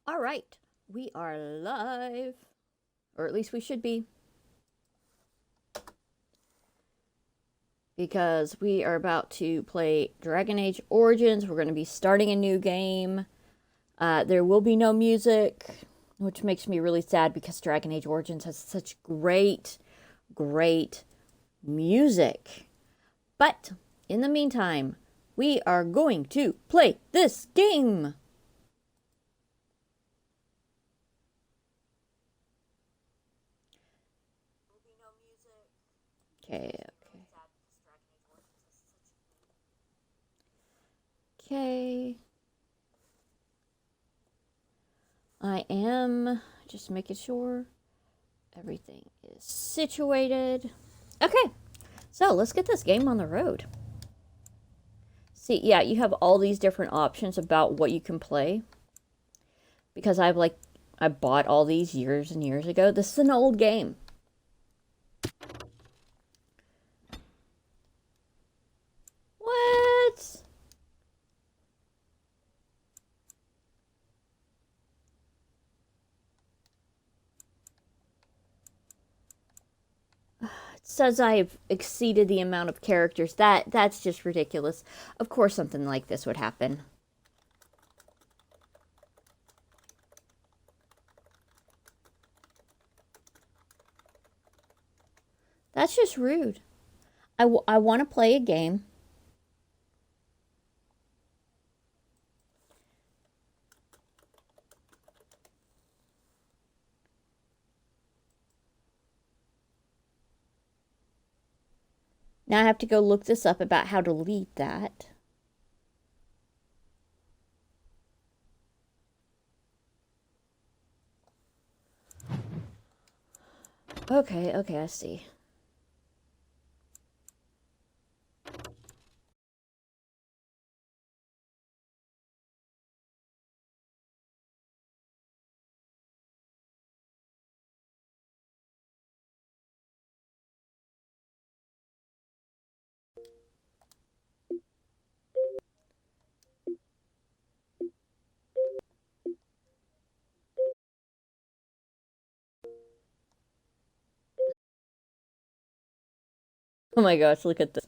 All right, we are live, or at least we should be, because we are about to play Dragon Age Origins. We're going to be starting a new game. There will be no music, which makes me really sad because Dragon Age Origins has such great music. But in the meantime, we are going to play this game. Okay. Okay. I am just making sure everything is situated. Okay. So let's get this game on the road. See, yeah, you have all these different options about what you can play. Because I bought all these years and years ago. This is an old game. What? It says I've exceeded the amount of characters. That's just ridiculous. Of course something like this would happen. That's just rude. I want to play a game. Now I have to go look this up about how to delete that. Okay, I see. Oh my gosh, look at this.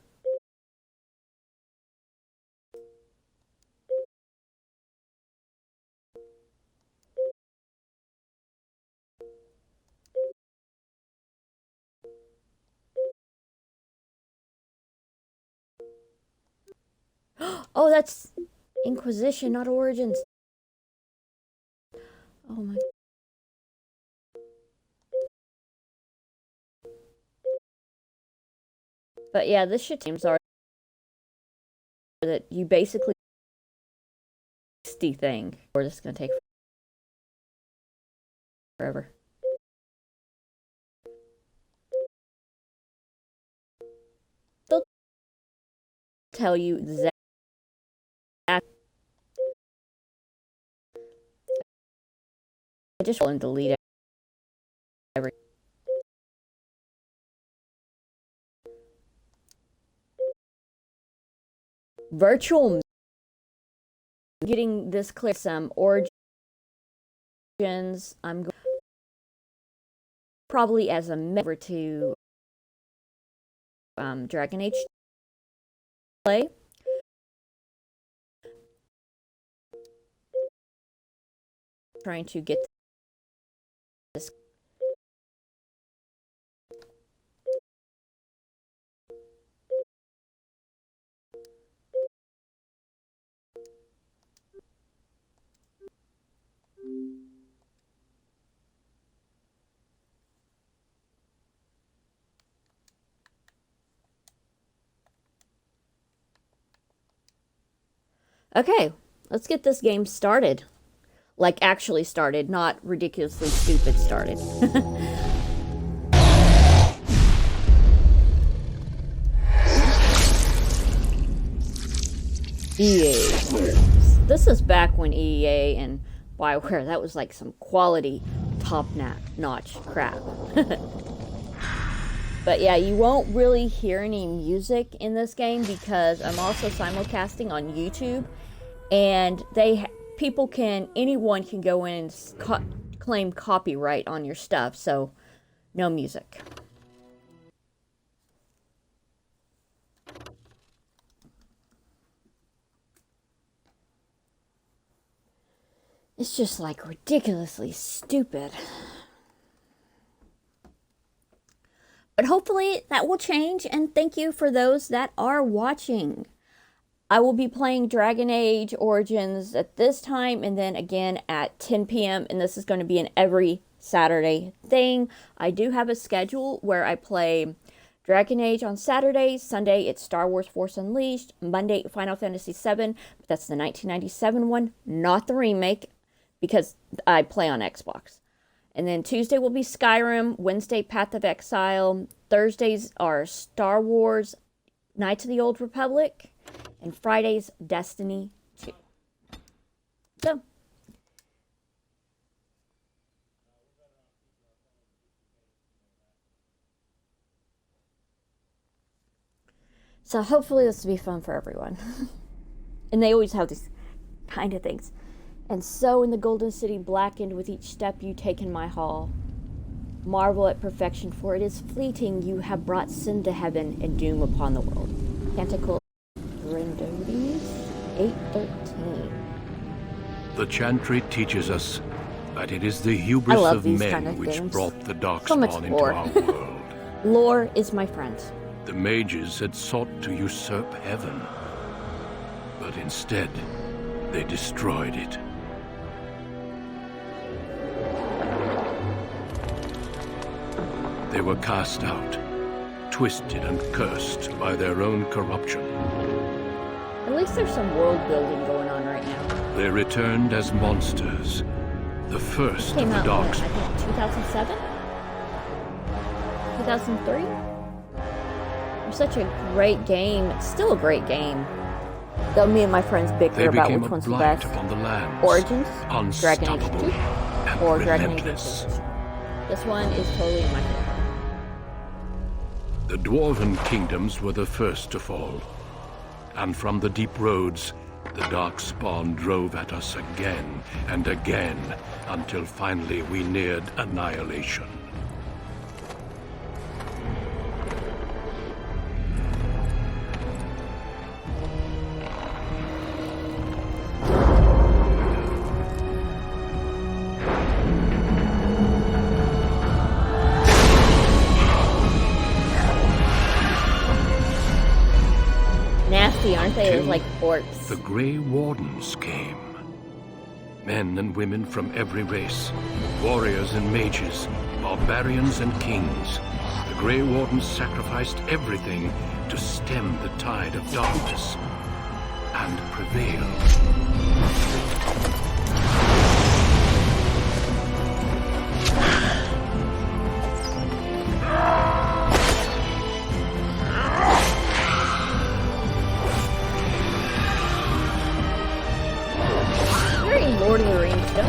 Oh, that's Inquisition, not Origins. Oh my. But yeah, this shit seems are that you basically thing. Or this is gonna take forever. They'll tell you exactly. I just want to delete every. Virtual. Getting this clear. Some Origins. I'm going probably as a member to Dragon Age play. Trying to get this. Okay, let's get this game started. Like, actually started, not ridiculously stupid started. EA. This is back when EA and BioWare, that was like some quality, top-notch crap. But yeah, you won't really hear any music in this game because I'm also simulcasting on YouTube, and anyone can go in and claim copyright on your stuff, so no music. It's just like ridiculously stupid. But hopefully that will change, and thank you for those that are watching. I will be playing Dragon Age Origins at this time and then again at 10 p.m. and this is going to be an every Saturday thing. I do have a schedule where I play Dragon Age on Saturdays. Sunday it's Star Wars Force Unleashed. Monday Final Fantasy VII, but that's the 1997 one, not the remake, because I play on Xbox. And then Tuesday will be Skyrim, Wednesday Path of Exile, Thursdays are Star Wars Knights of the Old Republic, and Friday's Destiny 2. So hopefully this will be fun for everyone. And they always have these kind of things. And so in the Golden City blackened with each step you take in my hall. Marvel at perfection, for it is fleeting. You have brought sin to heaven and doom upon the world. Canticle Grandotes 8:13. The chantry teaches us that it is the hubris of men kind of which brought the darkspawn into our world. Lore is my friend. The mages had sought to usurp heaven, but instead they destroyed it. They were cast out, twisted and cursed by their own corruption. At least there's some world building going on right now. They returned as monsters, the first of the Darkspawn. I think 2007? 2003? It was such a great game. It's still a great game. Though me and my friends bicker about which one's the best. Upon the lands, Origins, Dragon Age 2, or Dragon Age Inquisition. This one is totally my favorite. The dwarven kingdoms were the first to fall, and from the deep roads, the Darkspawn drove at us again and again, until finally we neared annihilation. Aren't they like orcs? The Grey Wardens came. Men and women from every race, warriors and mages, barbarians and kings. The Grey Wardens sacrificed everything to stem the tide of darkness and prevail. Lord of the Rings stuff.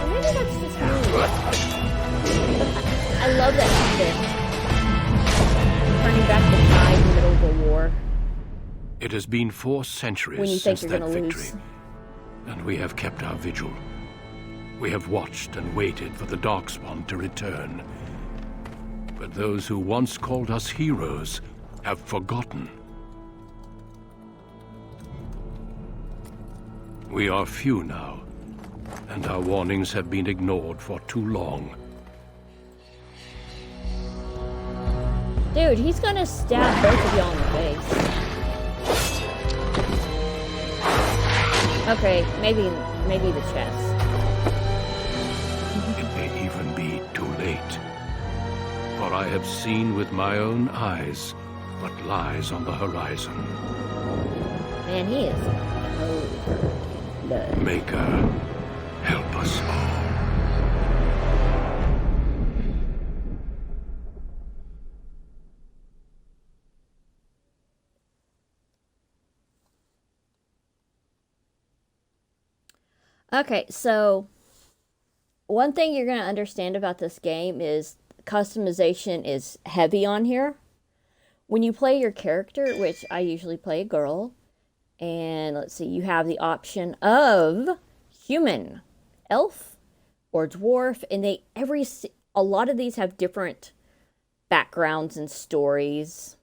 Maybe that's just me. I love that ending. Turning back the tide in the middle of a war. It has been 4 centuries since that victory, and we have kept our vigil. We have watched and waited for the Darkspawn to return. But those who once called us heroes have forgotten. We are few now, and our warnings have been ignored for too long. Dude, he's gonna stab both of y'all in the face. Okay, maybe the chest. It may even be too late. For I have seen with my own eyes what lies on the horizon. Man, he is cold. Maker, help us all. Okay, so one thing you're going to understand about this game is customization is heavy on here. When you play your character, which I usually play a girl, And let's see, you have the option of human, elf, or dwarf, and a lot of these have different backgrounds and stories.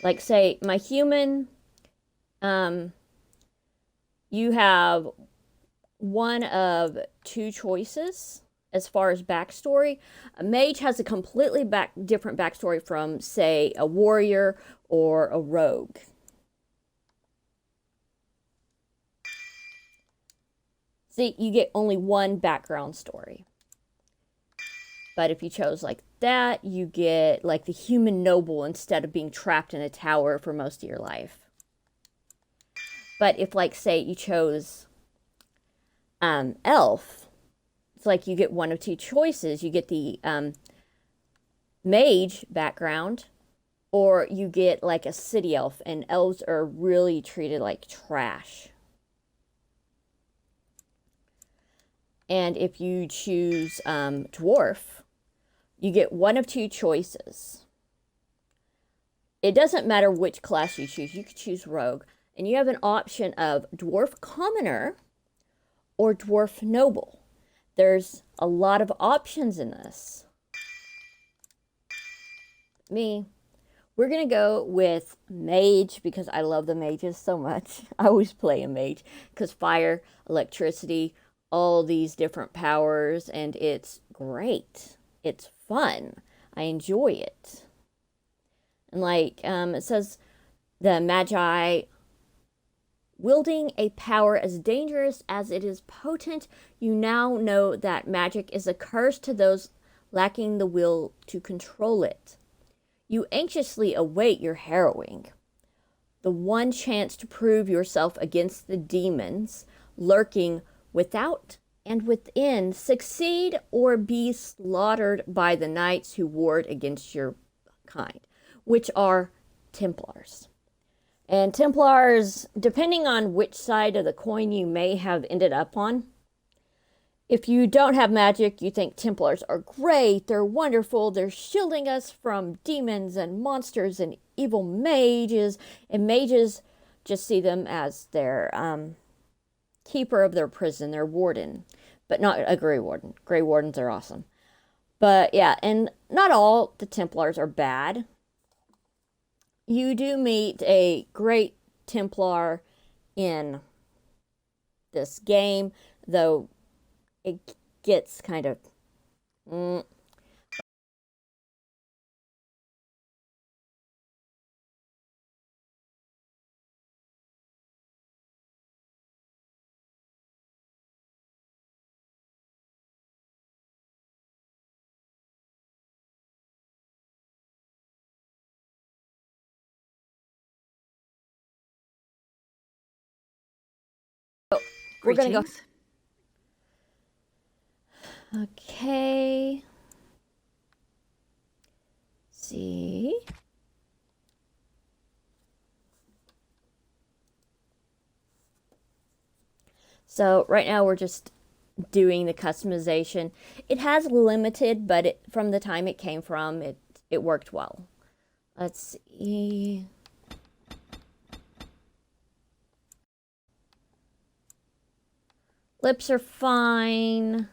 Like, say, my human, you have one of two choices as far as backstory. A mage has a completely different backstory from, say, a warrior or a rogue. See, you get only one background story. But if you chose like that, you get like the human noble instead of being trapped in a tower for most of your life. But if, like, say, you chose elf, it's like you get one of two choices. You get the mage background, or you get like a city elf, and elves are really treated like trash. And if you choose dwarf, you get one of two choices. It doesn't matter which class you choose. You could choose rogue. And you have an option of dwarf commoner or dwarf noble. There's a lot of options in this. We're going to go with mage because I love the mages so much. I always play a mage because fire, electricity, all these different powers, and it's great. It's fun. I enjoy it. And like it says, the magi, wielding a power as dangerous as it is potent, you now know that magic is a curse to those lacking the will to control it. You anxiously await your harrowing, the one chance to prove yourself against the demons lurking without and within. Succeed or be slaughtered by the knights who ward against your kind, which are Templars. And Templars, depending on which side of the coin you may have ended up on, if you don't have magic, you think Templars are great, they're wonderful, they're shielding us from demons and monsters and evil mages, and mages just see them as their keeper of their prison, their warden, but not a Grey Warden. Grey Wardens are awesome. But yeah, and not all the Templars are bad. You do meet a great Templar in this game, though it gets kind of we're gonna go. Okay. See. So right now we're just doing the customization. It has limited, but from the time it came from, it worked well. Let's see. Lips are fine.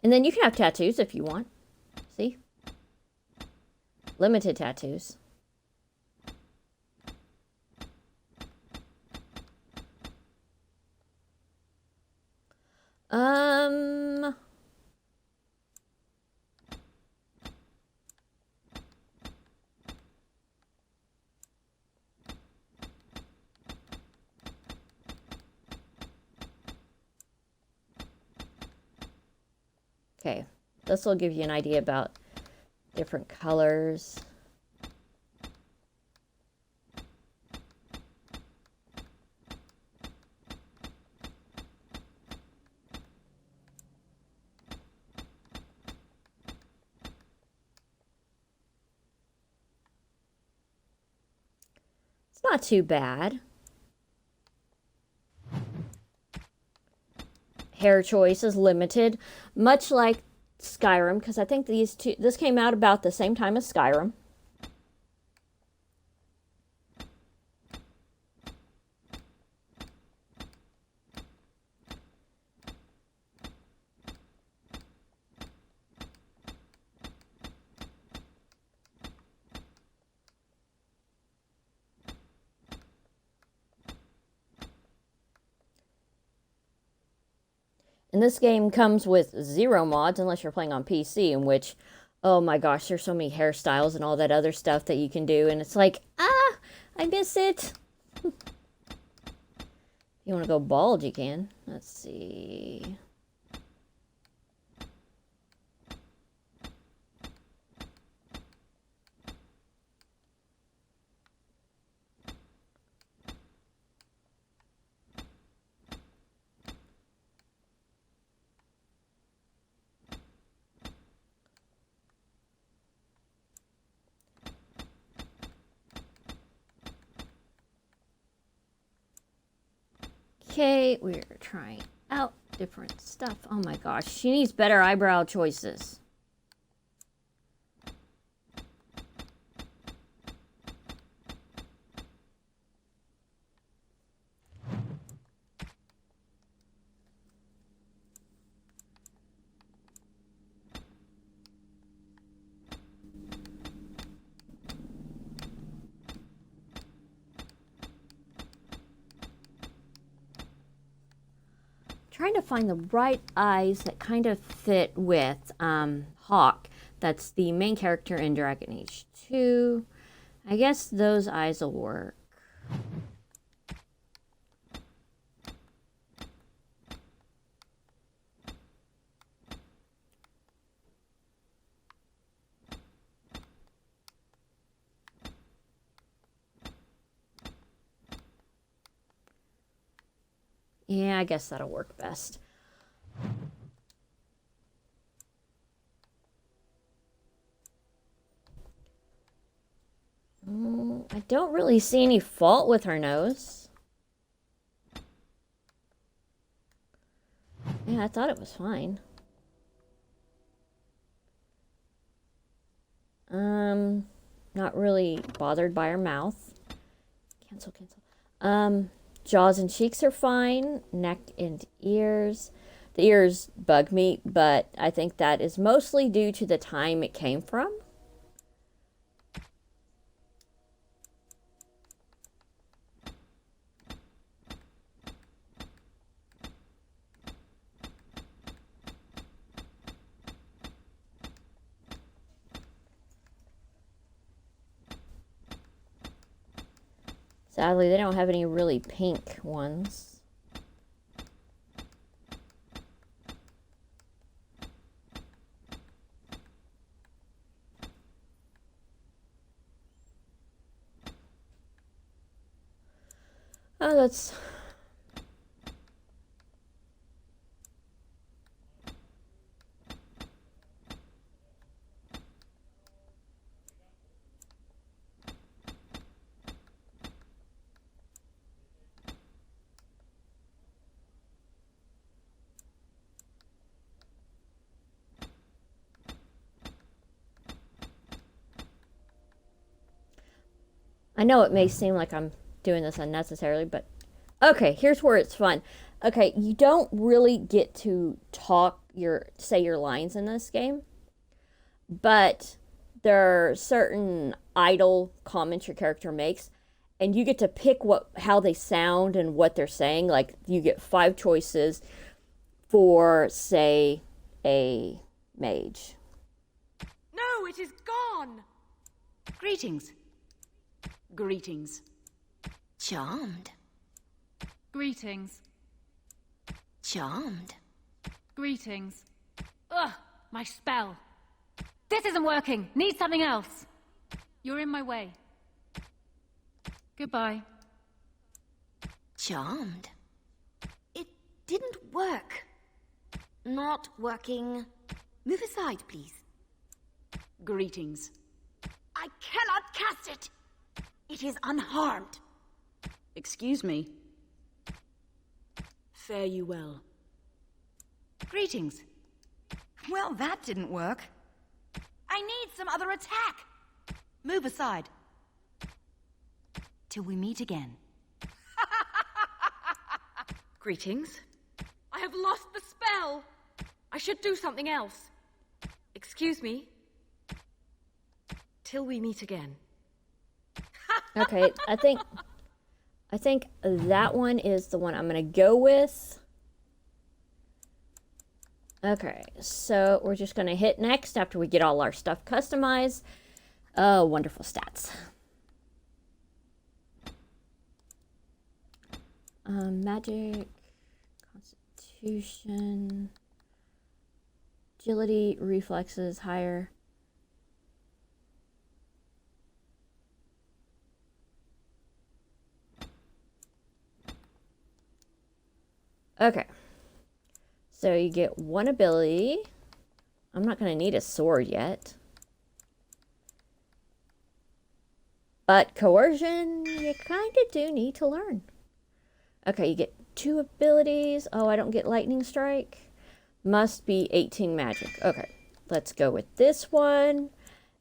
And then you can have tattoos if you want. See? Limited tattoos. Okay, this will give you an idea about different colors. It's not too bad. Hair choice is limited, much like Skyrim, because I think this came out about the same time as Skyrim. And this game comes with 0 mods, unless you're playing on PC, in which, oh my gosh, there's so many hairstyles and all that other stuff that you can do, and it's like, I miss it. If you want to go bald, you can. Let's see. Okay, we're trying out different stuff. Oh my gosh, she needs better eyebrow choices. Trying to find the right eyes that kind of fit with Hawk. That's the main character in Dragon Age 2. I guess those eyes will work. Yeah, I guess that'll work best. I don't really see any fault with her nose. Yeah, I thought it was fine. Not really bothered by her mouth. Cancel. Jaws and cheeks are fine. Neck and ears. The ears bug me, but I think that is mostly due to the time it came from. Sadly, they don't have any really pink ones. Oh, that's... I know it may seem like I'm doing this unnecessarily, but okay, here's where it's fun. Okay, you don't really get to say your lines in this game, but there are certain idle comments your character makes, and you get to pick how they sound and what they're saying. Like, you get 5 choices for, say, a mage. No, it is gone! Greetings. Greetings. Charmed. Greetings. Charmed. Greetings. Ugh, my spell. This isn't working. Need something else. You're in my way. Goodbye. Charmed. It didn't work. Not working. Move aside, please. Greetings. I cannot cast it. It is unharmed. Excuse me. Fare you well. Greetings. Well, that didn't work. I need some other attack. Move aside. Till we meet again. Greetings. I have lost the spell. I should do something else. Excuse me. Till we meet again. Okay, I think that one is the one I'm gonna go with. Okay, so we're just gonna hit next after we get all our stuff customized. Oh, wonderful stats. Magic, Constitution, Agility, Reflexes, higher. Okay. So you get one ability. I'm not going to need a sword yet. But coercion, you kind of do need to learn. Okay, you get 2 abilities. Oh, I don't get lightning strike. Must be 18 magic. Okay, let's go with this one.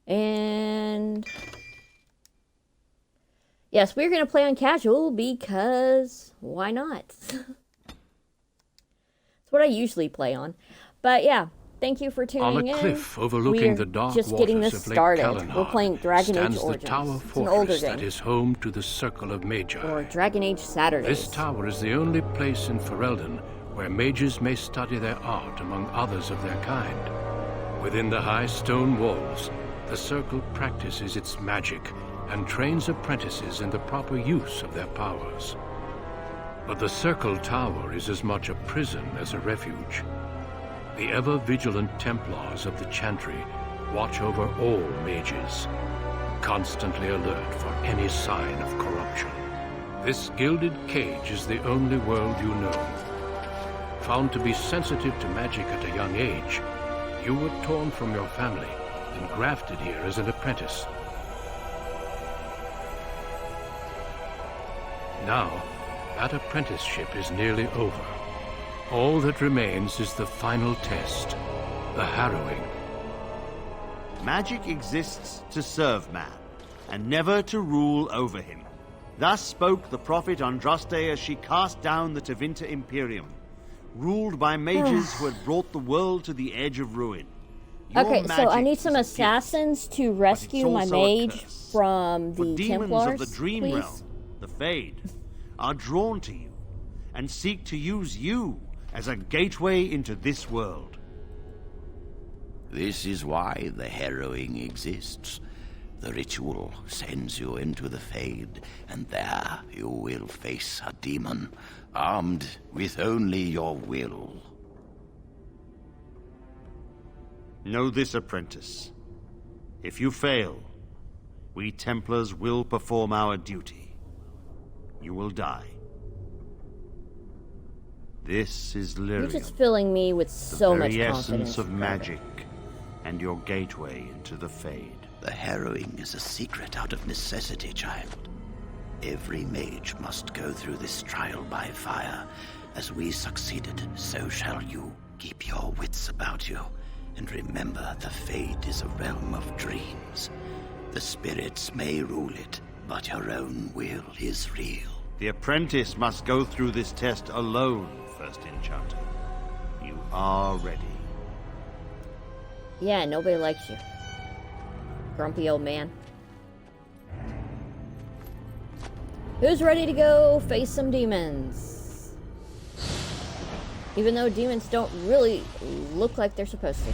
And yes, we're going to play on casual because why not? It's what I usually play on. But yeah, thank you for tuning in. On a cliff overlooking We're the dark just waters getting this of Lake started. Kalanhad We're playing Dragon Age stands the Origins. tower It's an older fortress game. that is home to the Circle of Magi. Or Dragon Age Saturdays. This tower is the only place in Ferelden where mages may study their art among others of their kind. Within the high stone walls, the Circle practices its magic and trains apprentices in the proper use of their powers. But the Circle Tower is as much a prison as a refuge. The ever-vigilant Templars of the Chantry watch over all mages, constantly alert for any sign of corruption. This gilded cage is the only world you know. Found to be sensitive to magic at a young age, you were torn from your family and grafted here as an apprentice. Now, that apprenticeship is nearly over. All that remains is the final test, the harrowing. Magic exists to serve man, and never to rule over him. Thus spoke the prophet Andraste as she cast down the Tevinter Imperium, ruled by mages who had brought the world to the edge of ruin. Your Okay, so I magic need some is a gift, assassins to but rescue it's my also a mage curse. from For the demons Templars, of the dream please. realm, the Fade, are drawn to you and seek to use you as a gateway into this world. This is why the harrowing exists. The ritual sends you into the Fade, and there you will face a demon, armed with only your will. Know this, apprentice. If you fail, we Templars will perform our duty. You will die. This is You're Lyrium, just filling me with the so much very confidence. essence of Carter. magic, and your gateway into the Fade. The harrowing is a secret out of necessity, child. Every mage must go through this trial by fire. As we succeeded, so shall you. Keep your wits about you, and remember the Fade is a realm of dreams. The spirits may rule it, but your own will is real. The apprentice must go through this test alone, First Enchanter. You are ready. Yeah, nobody likes you. Grumpy old man. Who's ready to go face some demons? Even though demons don't really look like they're supposed to.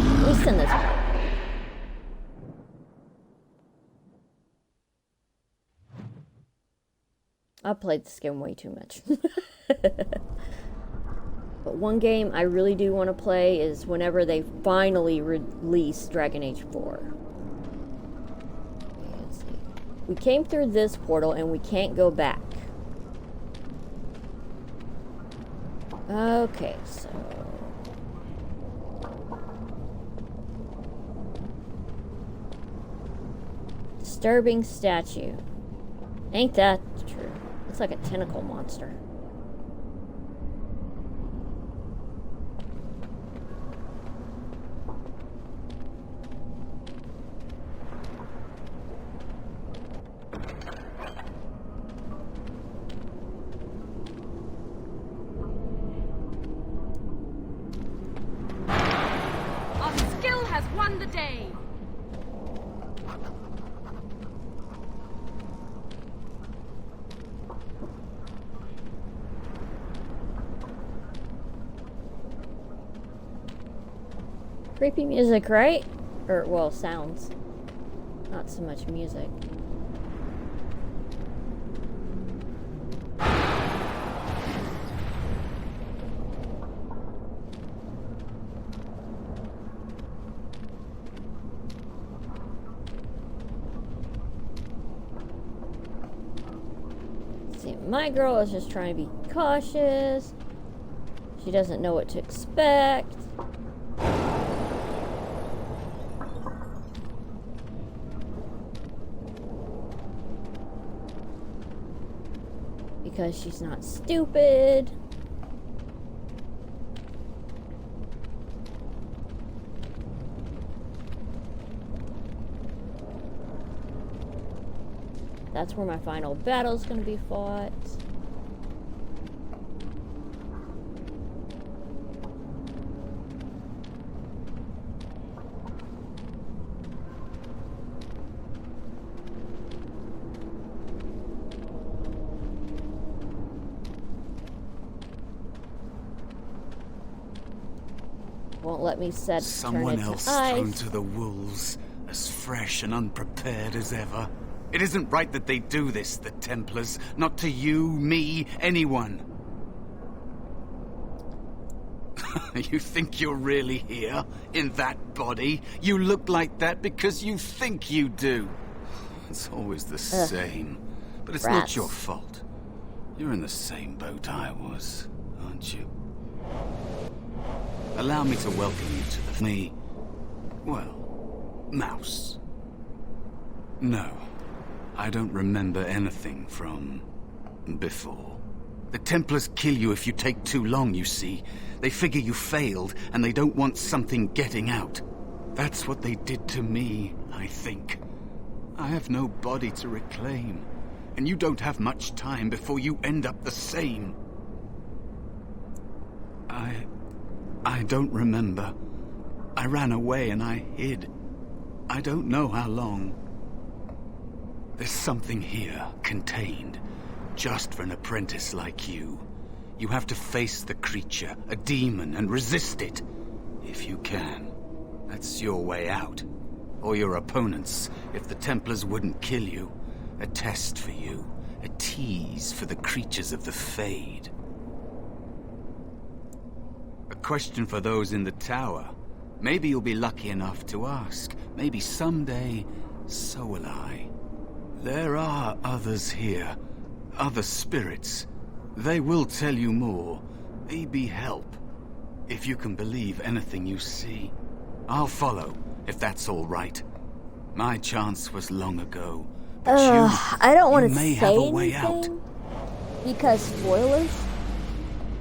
At least in this part. I played this game way too much. But one game I really do want to play is whenever they finally release Dragon Age 4. Okay, let's see. We came through this portal and we can't go back. Okay, so... Disturbing statue. Ain't that true? Looks like a tentacle monster. has won the day! Creepy music, right? Or, well, sounds. Not so much music. See, my girl is just trying to be cautious. She doesn't know what to expect. Because she's not stupid. That's where my final battle's gonna be fought. Won't let me set Someone turn it else to ice. thrown to the wolves, as fresh and unprepared as ever. It isn't right that they do this, the Templars. Not to you, me, anyone. You think you're really here? In that body? You look like that because you think you do. It's always the same. But it's not your fault. You're in the same boat I was, aren't you? Allow me to welcome you to the... Mouse. No, I don't remember anything from... before. The Templars kill you if you take too long, you see. They figure you failed, and they don't want something getting out. That's what they did to me, I think. I have no body to reclaim, and you don't have much time before you end up the same. I don't remember. I ran away and I hid. I don't know how long. There's something here, contained, just for an apprentice like you. You have to face the creature, a demon, and resist it, if you can. That's your way out. Or your opponents, if the Templars wouldn't kill you. A test for you, a tease for the creatures of the Fade. A question for those in the tower. Maybe you'll be lucky enough to ask. Maybe someday, so will I. There are others here. Other spirits. They will tell you more. Maybe help. If you can believe anything you see. I'll follow, if that's all right. My chance was long ago. But I don't want to may say have a way anything because spoilers,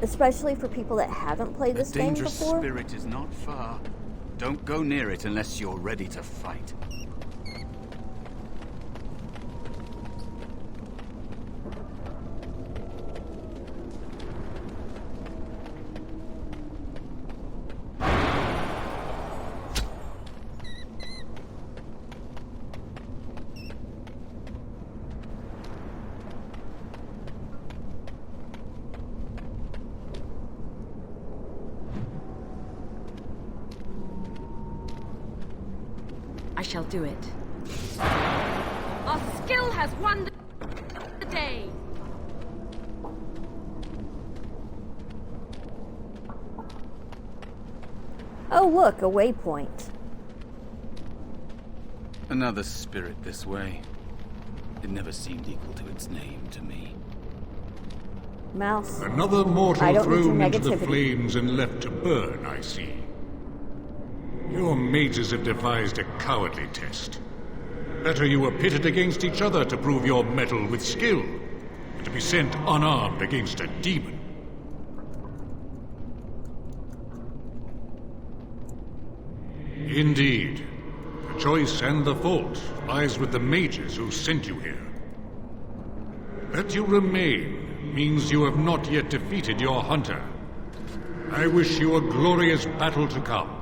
especially for people that haven't played this game dangerous before. spirit is not far. Don't go near it unless you're ready to fight. I shall do it. Our skill has won the day! Oh look, a waypoint. Another spirit this way. It never seemed equal to its name to me. Mouse. Another I mortal don't need your thrown into the negativity. flames and left to burn, I see. Your mages have devised a cowardly test. Better you were pitted against each other to prove your mettle with skill, than to be sent unarmed against a demon. Indeed. The choice and the fault lies with the mages who sent you here. That you remain means you have not yet defeated your hunter. I wish you a glorious battle to come.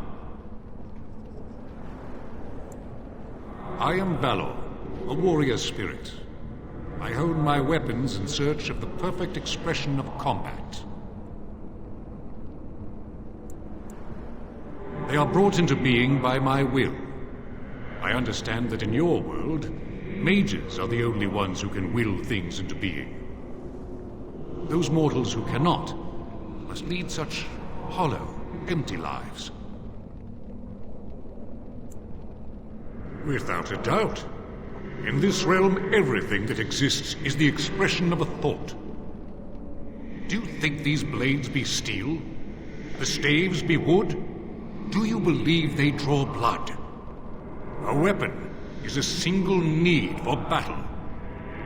I am Valor, a warrior spirit. I hone my weapons in search of the perfect expression of combat. They are brought into being by my will. I understand that in your world, mages are the only ones who can will things into being. Those mortals who cannot must lead such hollow, empty lives. Without a doubt. In this realm, everything that exists is the expression of a thought. Do you think these blades be steel? The staves be wood? Do you believe they draw blood? A weapon is a single need for battle,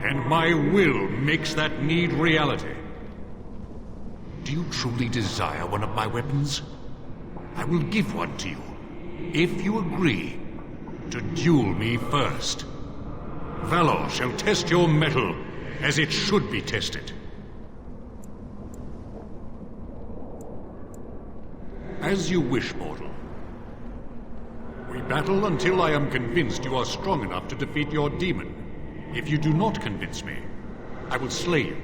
and my will makes that need reality. Do you truly desire one of my weapons? I will give one to you, if you agree to duel me first. Valor shall test your mettle as it should be tested. As you wish, mortal. We battle until I am convinced you are strong enough to defeat your demon. If you do not convince me, I will slay you.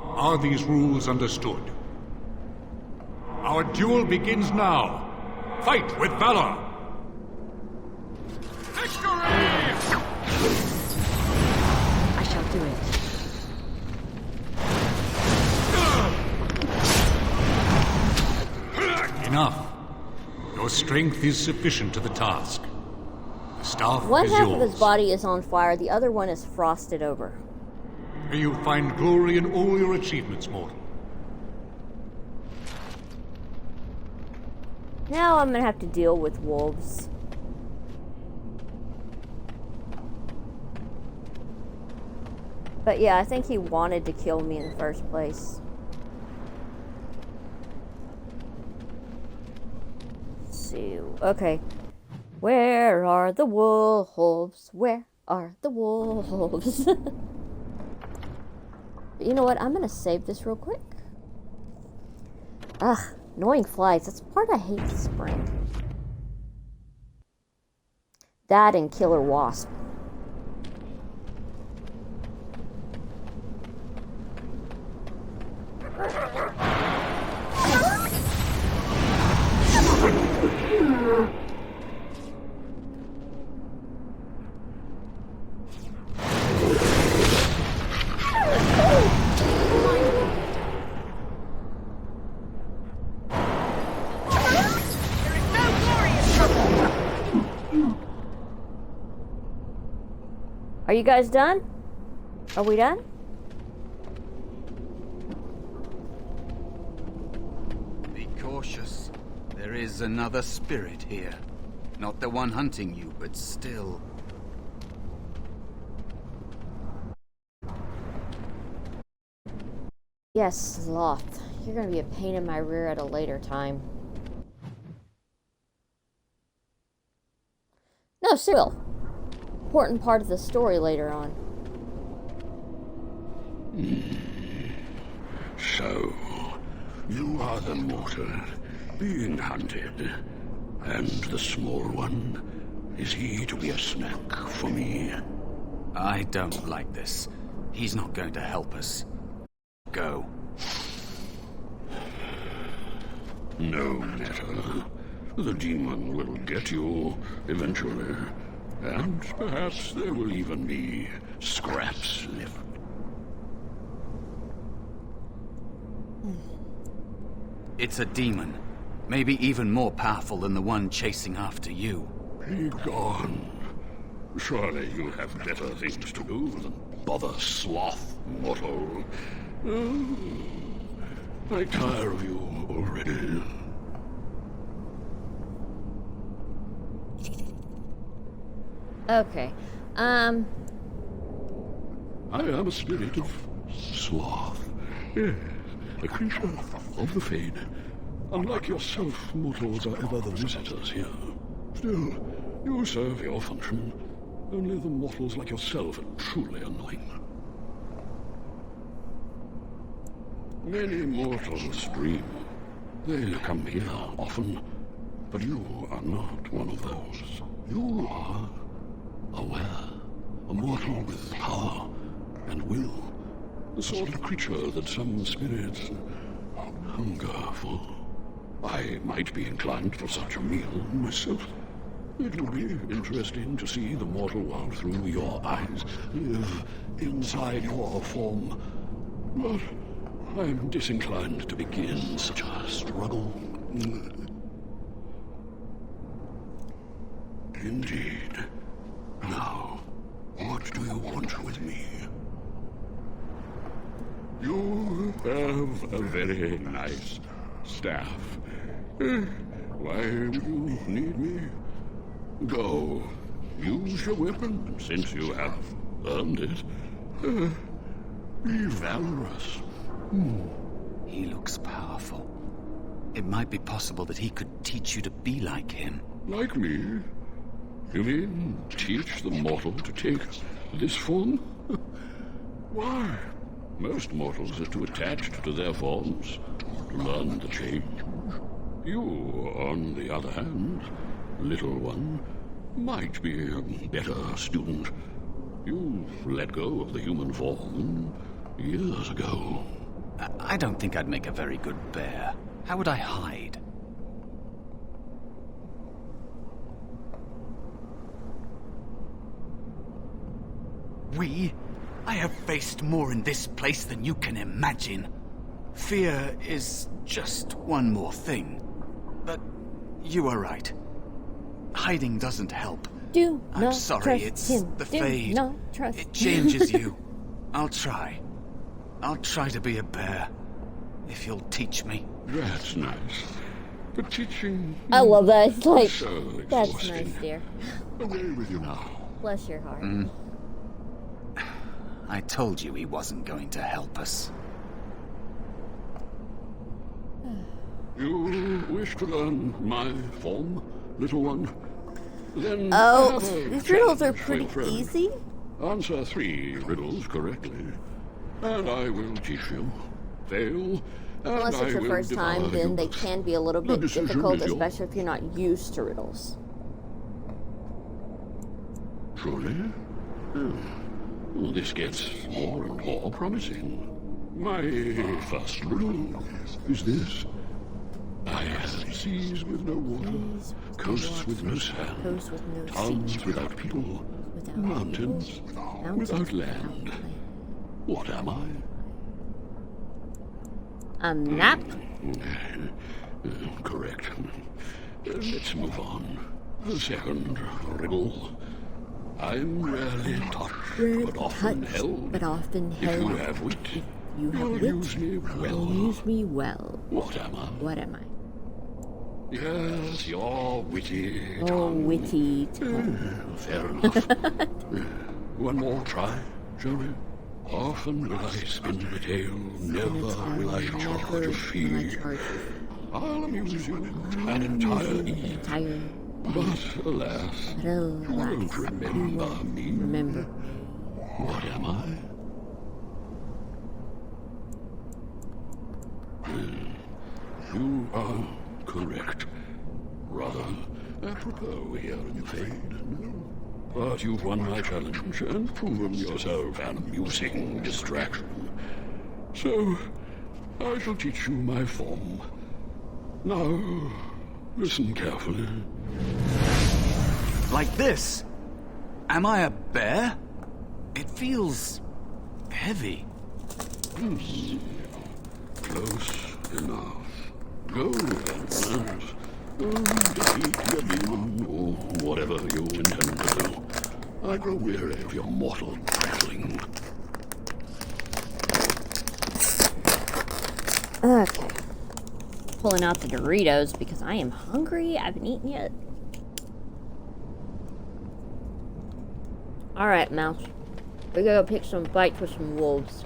Are these rules understood? Our duel begins now. Fight with valor! I shall do it. Enough. Your strength is sufficient to the task. The staff One is half yours. of his body is on fire, the other one is frosted over. May you find glory in all your achievements, mortal. Now I'm gonna have to deal with wolves. But yeah, I think he wanted to kill me in the first place. So, okay. Where are the wolves? Where are the wolves? You know what? I'm gonna save this real quick. Ugh, annoying flies. That's the part I hate this spring. That and killer wasp. Are you guys done? Are we done? Be cautious. There is another spirit here. Not the one hunting you, but still. Yes, Sloth. You're gonna be a pain in my rear at a later time. No, still. Important part of the story later on. So, you are the mortal being hunted. And the small one, is he to be a snack for me? I don't like this. He's not going to help us. Go. No matter. The demon will get you eventually. And perhaps there will even be scraps left. It's a demon. Maybe even more powerful than the one chasing after you. Be gone. Surely you have better things to do than bother Sloth, mortal. I tire of you already. Okay. I am a spirit of sloth. Yes, a creature of the Fade. Unlike yourself, mortals are ever the visitors here. Still, you serve your function. Only the mortals like yourself are truly annoying. Many mortals dream. They come here often, but you are not one of those. You are aware, a mortal with power and will, the sort of creature that some spirits hunger for. I might be inclined for such a meal myself. It would be interesting to see the mortal world through your eyes, live inside your form. But I'm disinclined to begin such a struggle. Indeed. Now, what do you want with me? You have a very nice staff. Why would you need me? Go. Use your weapon, since you have earned it. Be valorous. He looks powerful. It might be possible that he could teach you to be like him. Like me? You mean teach the mortal to take this form? Why? Most mortals are too attached to their forms to learn the change. You, on the other hand, little one, might be a better student. You let go of the human form years ago. I don't think I'd make a very good bear. How would I hide? I have faced more in this place than you can imagine. Fear is just one more thing. But you are right. Hiding doesn't help. I'm sorry, it's the fade. It changes you. I'll try. I'll try to be a bear. If you'll teach me. That's nice. But teaching... I love that. It's like, so that's nice, dear. Away with you now. Bless your heart. I told you he wasn't going to help us. You wish to learn my form, little one? Then oh, these riddles are pretty easy. Answer 3 riddles correctly, and I will teach you. Fail, and unless it's your first time, then they can be a little bit difficult, especially if you're not used to riddles. Truly? Well, this gets more and more promising. My first riddle is this. I have seas with no water, coasts with no sand, towns without people, mountains without land. What am I? A map? Correct. Let's move on. The second riddle. I'm rarely touched, but often held. If you have wit, you'll use me well. Use me well. What am I? What am I? Yes, you're witty. Oh, witty. Fair enough. One more try, shall we? Often will I spin the tale, never will I charge a fee. I'll amuse you an entire eve. But alas, you won't remember me. What am I? You are correct. Rather apropos here in the fade. But you've won my challenge and proven yourself an amusing distraction. So, I shall teach you my form. Now, listen carefully. Like this? Am I a bear? It feels heavy. Close enough. Go then, defeat your demon, or whatever you intend to do. I grow weary of your mortal prattling. Okay. Pulling out the Doritos because I am hungry. I haven't eaten yet. Alright, Mouse. We gotta go pick some bites with some wolves.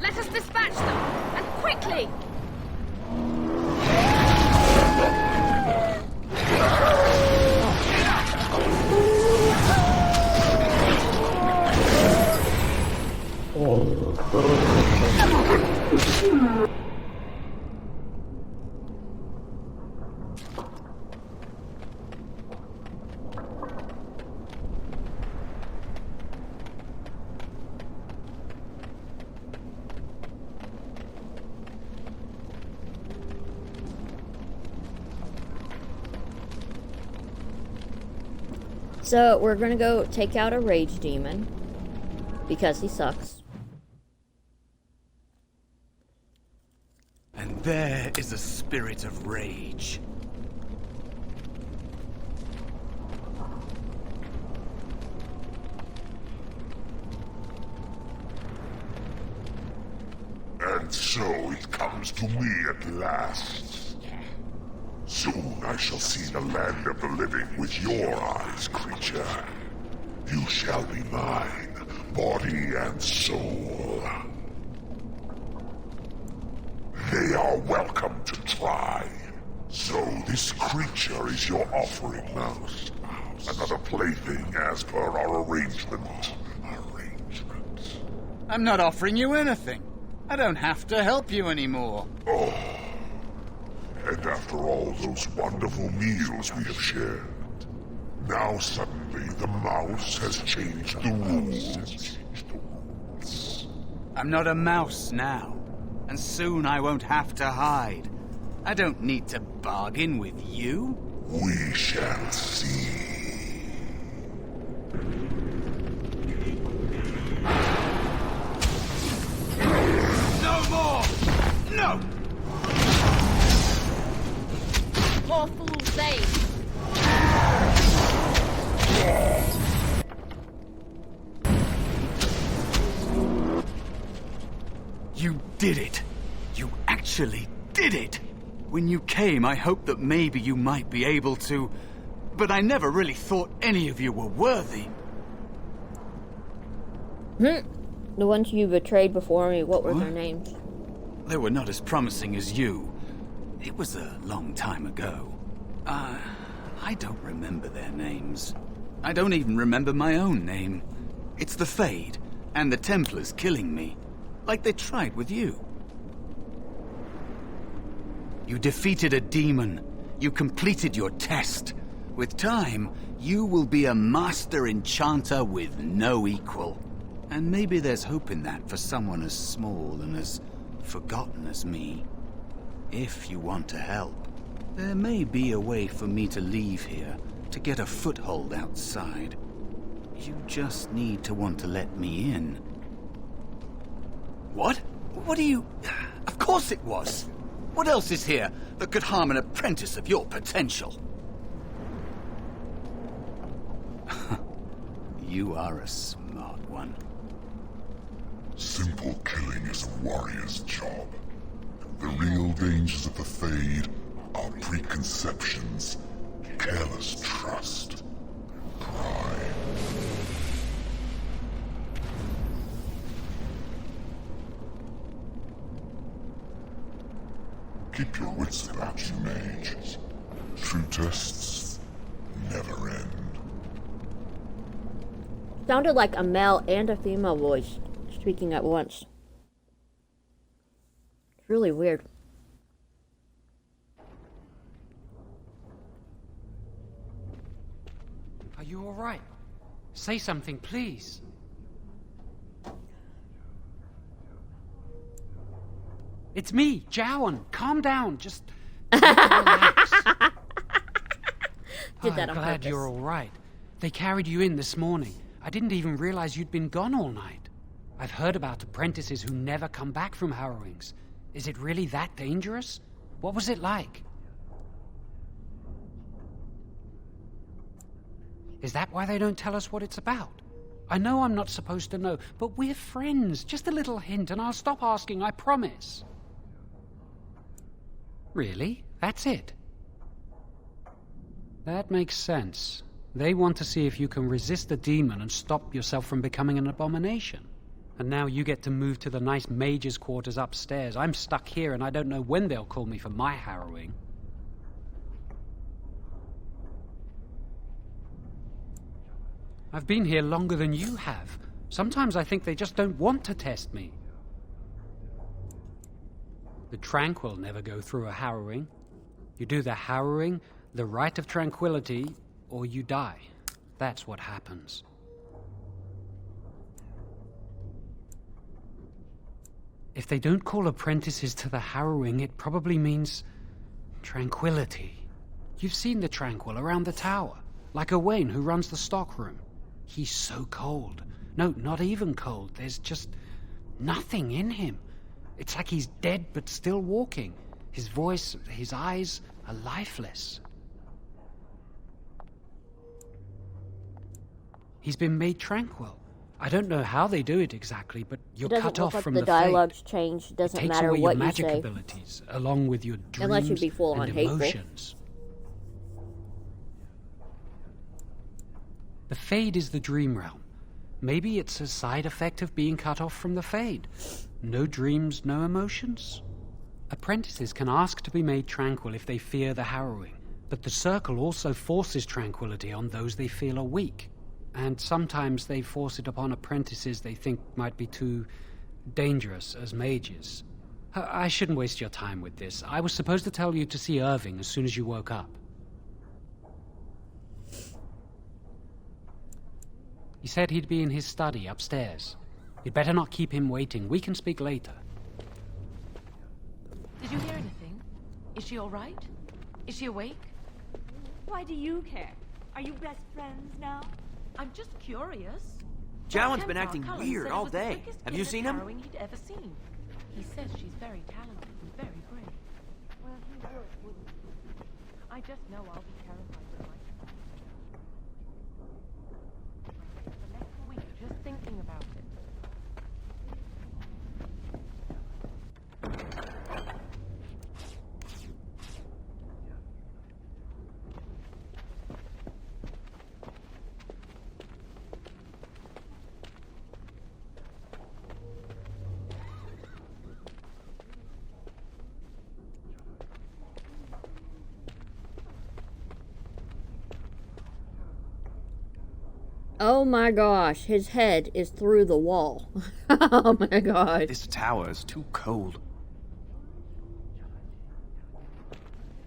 Let us dispatch them, and quickly! So we're gonna go take out a rage demon because he sucks. And there is a spirit of rage. And so it comes to me at last. Soon I shall see the land of the living with your eyes, creature. You shall be mine, body and soul. They are welcome to try. So this creature is your offering, Mouse. Another plaything as per our arrangement. I'm not offering you anything. I don't have to help you anymore. Oh. And after all those wonderful meals we have shared, now suddenly the mouse has changed the rules. I'm not a mouse now, and soon I won't have to hide. I don't need to bargain with you. We shall see. No more! No! More fools say. You did it. You actually did it. When you came, I hoped that maybe you might be able to, but I never really thought any of you were worthy. The ones you betrayed before me, what were their names? They were not as promising as you. It was a long time ago. I don't remember their names. I don't even remember my own name. It's the Fade, and the Templars killing me, like they tried with you. You defeated a demon. You completed your test. With time, you will be a master enchanter with no equal. And maybe there's hope in that for someone as small and as forgotten as me. If you want to help, there may be a way for me to leave here, to get a foothold outside. You just need to want to let me in. What? What do you... Of course it was! What else is here that could harm an apprentice of your potential? You are a smart one. Simple killing is a warrior's job. The real dangers of the Fade are preconceptions, careless trust, pride. Keep your wits about you, mage. True tests never end. Sounded like a male and a female voice speaking at once. It's really weird. Are you all right? Say something, please. It's me, Jowan. Calm down. Just relax. Did that on I'm glad purpose. you're all right. They carried you in this morning. I didn't even realize you'd been gone all night. I've heard about apprentices who never come back from harrowings. Is it really that dangerous? What was it like? Is that why they don't tell us what it's about? I know I'm not supposed to know, but we're friends. Just a little hint and I'll stop asking, I promise. Really? That's it? That makes sense. They want to see if you can resist the demon and stop yourself from becoming an abomination. And now you get to move to the nice mage's quarters upstairs. I'm stuck here and I don't know when they'll call me for my harrowing. I've been here longer than you have. Sometimes I think they just don't want to test me. The tranquil never go through a harrowing. You do the harrowing, the rite of tranquility, or you die. That's what happens. If they don't call apprentices to the harrowing, it probably means tranquility. You've seen the tranquil around the tower, like Owain who runs the stockroom. He's so cold. No, not even cold. There's just nothing in him. It's like he's dead but still walking. His voice, his eyes are lifeless. He's been made tranquil. I don't know how they do it exactly, but you're cut off from the fate. The dialogue's changed. It doesn't matter what you say. It takes away your magic abilities, along with your dreams unless you be full on and hateful. emotions. The Fade is the dream realm. Maybe it's a side effect of being cut off from the Fade. No dreams, no emotions? Apprentices can ask to be made tranquil if they fear the harrowing, but the Circle also forces tranquility on those they feel are weak. And sometimes they force it upon apprentices they think might be too dangerous as mages. I shouldn't waste your time with this. I was supposed to tell you to see Irving as soon as you woke up. He said he'd be in his study upstairs. You'd better not keep him waiting. We can speak later. Did you hear anything? Is she all right? Is she awake? Why do you care? Are you best friends now? I'm just curious. Jowen's been acting weird all day. Have you seen him? He'd ever seen. He says she's very talented and very brave. Well, he would, wouldn't he? I just know I'll be terrified with my the next week just thinking about it. Oh my gosh, his head is through the wall. Oh my god. This tower is too cold.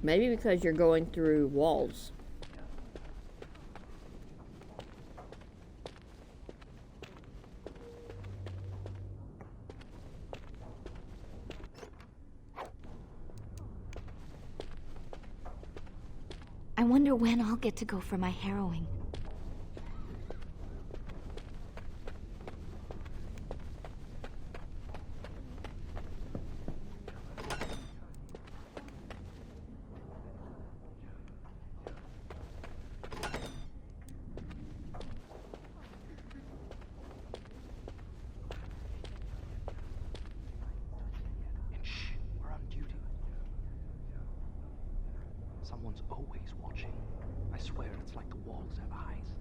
Maybe because you're going through walls. I wonder when I'll get to go for my harrowing. Someone's always watching. I swear it's like the walls have eyes.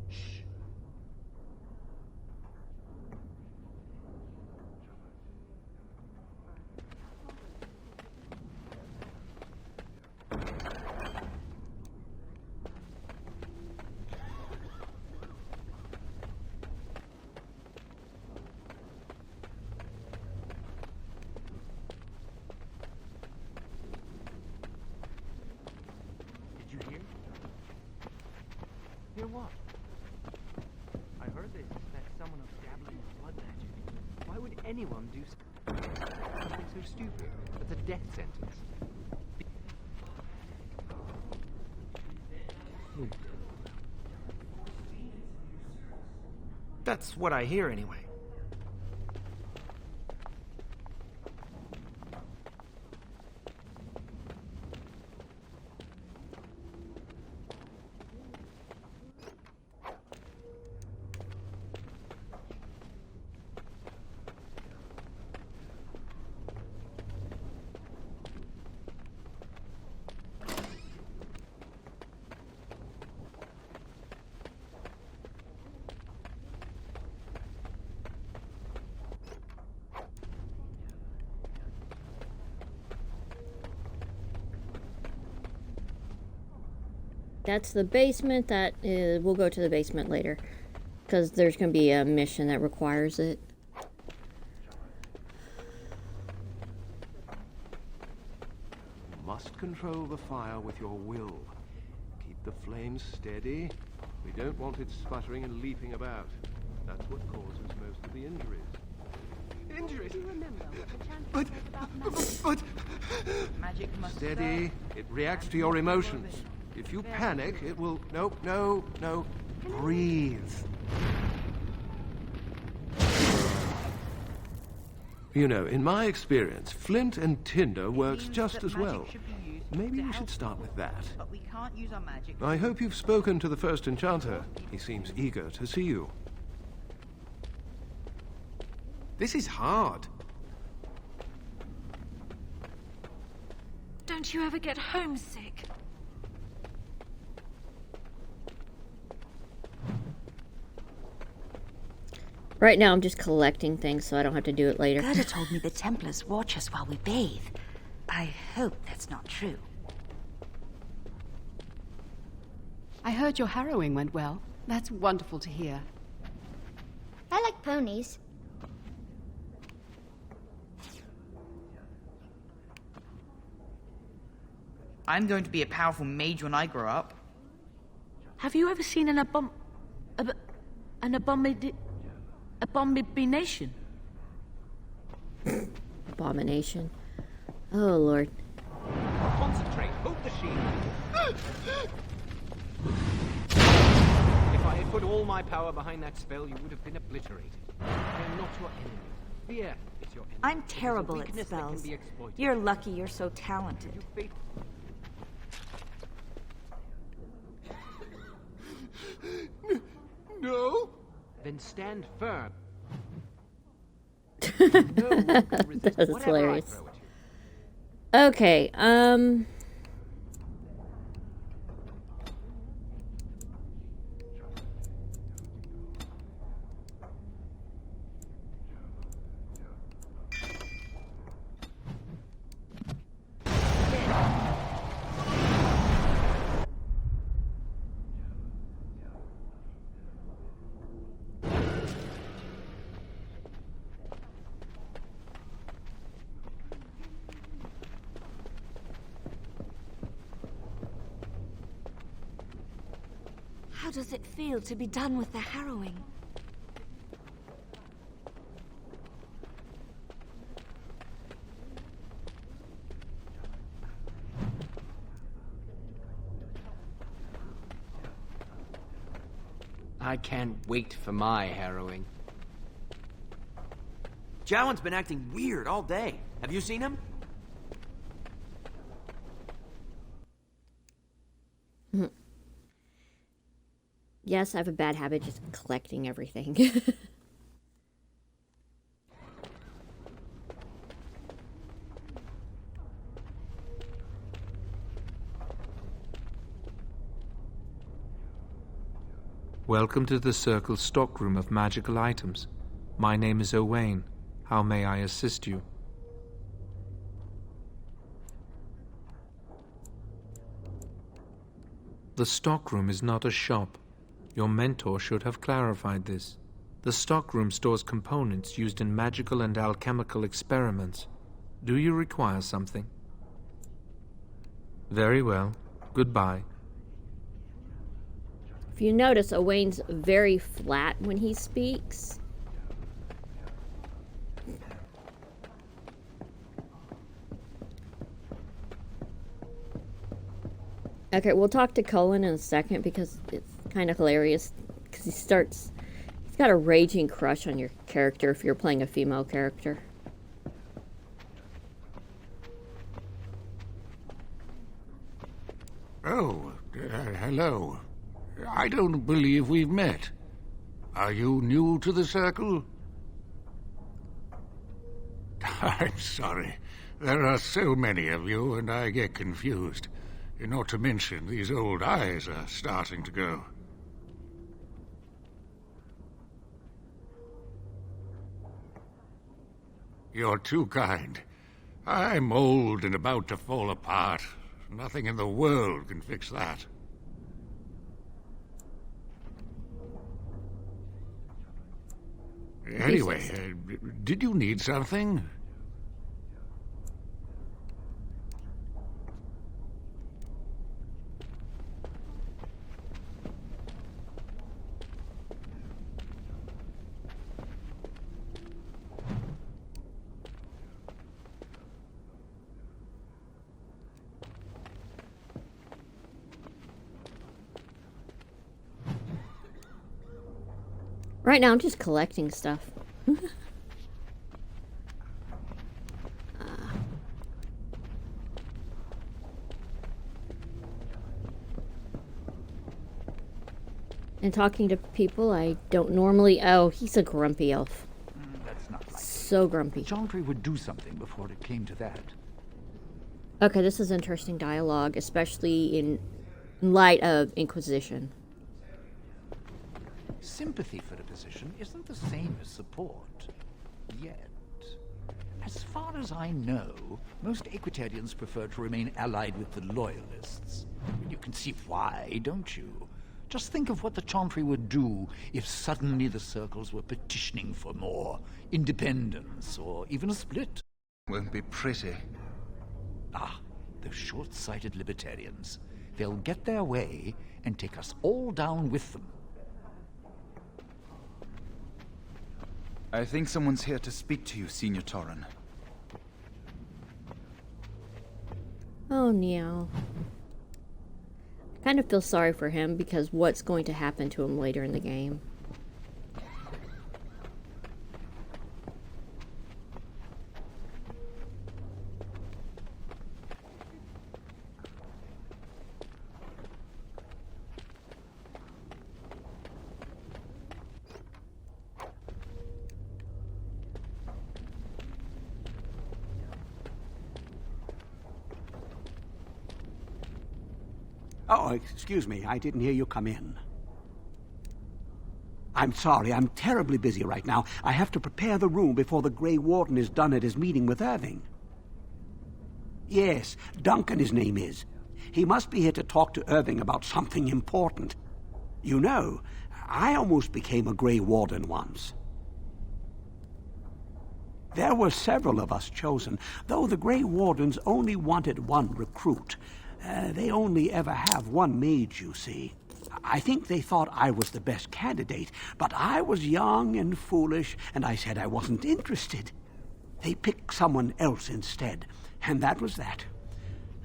Shh. Hear what? I heard they suspect someone of dabbling in blood magic. Why would anyone do something so stupid? That's a death sentence. That's what I hear anyway. That's the basement. That is, we'll go to the basement later, because there's going to be a mission that requires it. control the fire with your will. Keep the flames steady. We don't want it sputtering and leaping about. That's what causes most of the injuries. Injuries? Do you remember what the champion said about magic? Magic must Steady. It reacts to your emotions. If you panic, it will... No. Breathe. You know, in my experience, flint and tinder works just as well. Maybe we should start with that. But we can't use our magic. I hope you've spoken to the first enchanter. He seems eager to see you. This is hard. Don't you ever get homesick? Right now I'm just collecting things so I don't have to do it later. Gerda told me the Templars watch us while we bathe. I hope that's not true. I heard your harrowing went well. That's wonderful to hear. I like ponies. I'm going to be a powerful mage when I grow up. Have you ever seen an abomination? Abomination. Oh, Lord. Concentrate. Hold the shield. If I had put all my power behind that spell, you would have been obliterated. They're not your enemy. Fear is your enemy. I'm terrible at spells. You're lucky you're so talented. No? Then stand firm. That's hilarious. Okay, How does it feel to be done with the harrowing? I can't wait for my harrowing. Jowan's been acting weird all day. Have you seen him? yes, I have a bad habit just collecting everything. Welcome to the Circle's stockroom of magical items. My name is Owain. How may I assist you? The stockroom is not a shop. Your mentor should have clarified this. The stockroom stores components used in magical and alchemical experiments. Do you require something? Very well. Goodbye. If you notice, Owain's very flat when he speaks. Okay, we'll talk to Cullen in a second because it's kind of hilarious. Because he's got a raging crush on your character if you're playing a female character. Oh, hello. I don't believe we've met. Are you new to the Circle? I'm sorry. There are so many of you, and I get confused. Not to mention, these old eyes are starting to go. You're too kind. I'm old and about to fall apart. Nothing in the world can fix that. Anyway, did you need something? Right now, I'm just collecting stuff. And talking to people I don't normally... Oh, he's a grumpy elf. That's not like So grumpy. Chantry would do something before it came to that. Okay, this is interesting dialogue, especially in light of Inquisition. Sympathy for the position isn't the same as support. Yet. As far as I know, most Equitarians prefer to remain allied with the Loyalists. You can see why, don't you? Just think of what the Chantry would do if suddenly the Circles were petitioning for more independence, or even a split. Won't be pretty. Ah, those short-sighted libertarians. They'll get their way and take us all down with them. I think someone's here to speak to you, Senior Torren. Oh, no. I kind of feel sorry for him because what's going to happen to him later in the game. Oh, excuse me. I didn't hear you come in. I'm sorry. I'm terribly busy right now. I have to prepare the room before the Grey Warden is done at his meeting with Irving. Yes, Duncan his name is. He must be here to talk to Irving about something important. You know, I almost became a Grey Warden once. There were several of us chosen, though the Grey Wardens only wanted one recruit. They only ever have one mage, you see. I think they thought I was the best candidate, but I was young and foolish, and I said I wasn't interested. They picked someone else instead, and that was that.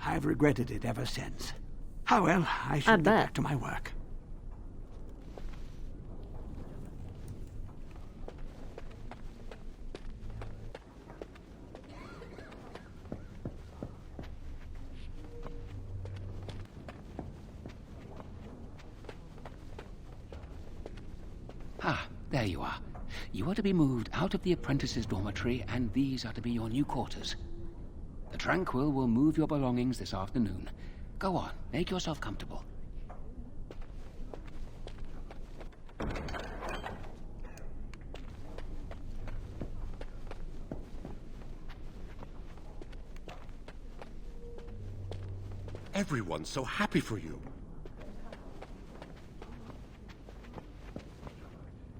I've regretted it ever since. Oh well, I should get back to my work. Ah, there you are. You are to be moved out of the apprentices' dormitory, and these are to be your new quarters. The Tranquil will move your belongings this afternoon. Go on, make yourself comfortable. Everyone's so happy for you.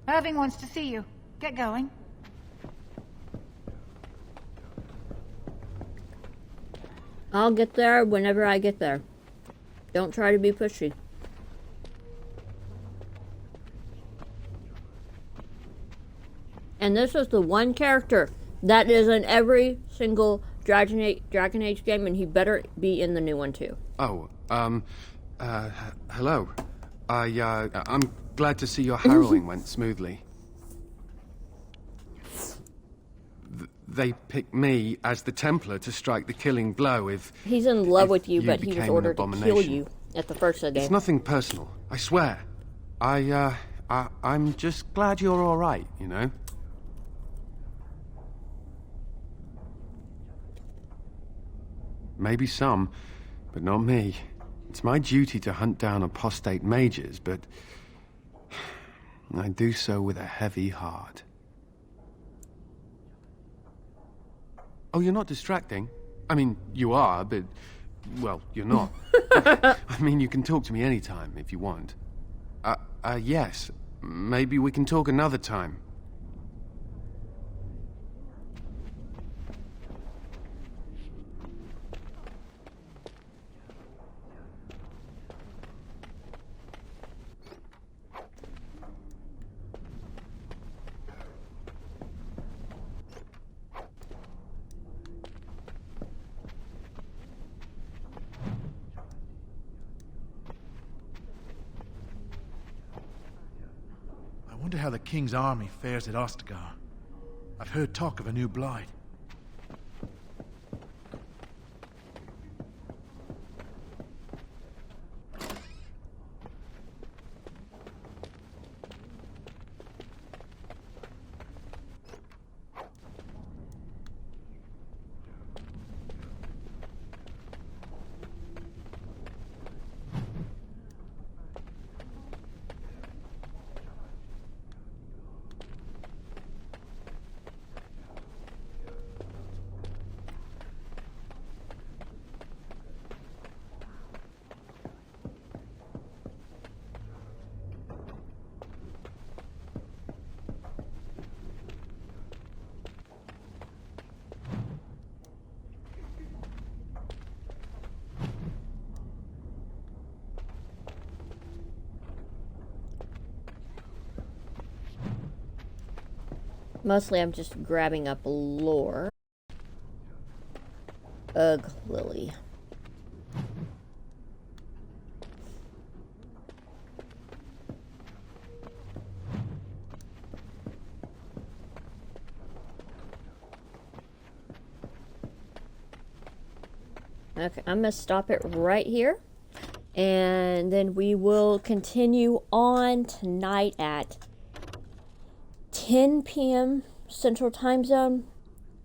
Irving wants to see you. Get going. I'll get there whenever I get there. Don't try to be pushy. And this is the one character that is in every single Dragon Age game, and he better be in the new one too. Oh, hello. I'm glad to see your harrowing went smoothly. They picked me as the Templar to strike the killing blow if... He's in love with you, you but he was ordered to kill you at the first of the game. It's nothing personal, I swear. I'm just glad you're all right, you know? Maybe some, but not me. It's my duty to hunt down apostate mages, but I do so with a heavy heart. Oh, you're not distracting? I mean, you are, but, well, you're not. I mean, you can talk to me anytime if you want. Yes. Maybe we can talk another time. wonder how the King's army fares at Ostagar. I've heard talk of a new blight. Mostly I'm just grabbing up lore. Ugh, Lily. Okay, I'm gonna stop it right here. And then we will continue on tonight at 10 p.m. Central Time Zone,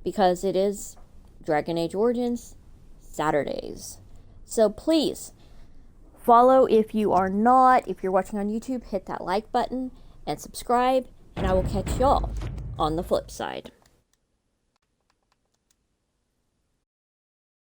because it is Dragon Age Origins Saturdays. So please follow if you are not. If you're watching on YouTube, hit that like button and subscribe, and I will catch y'all on the flip side.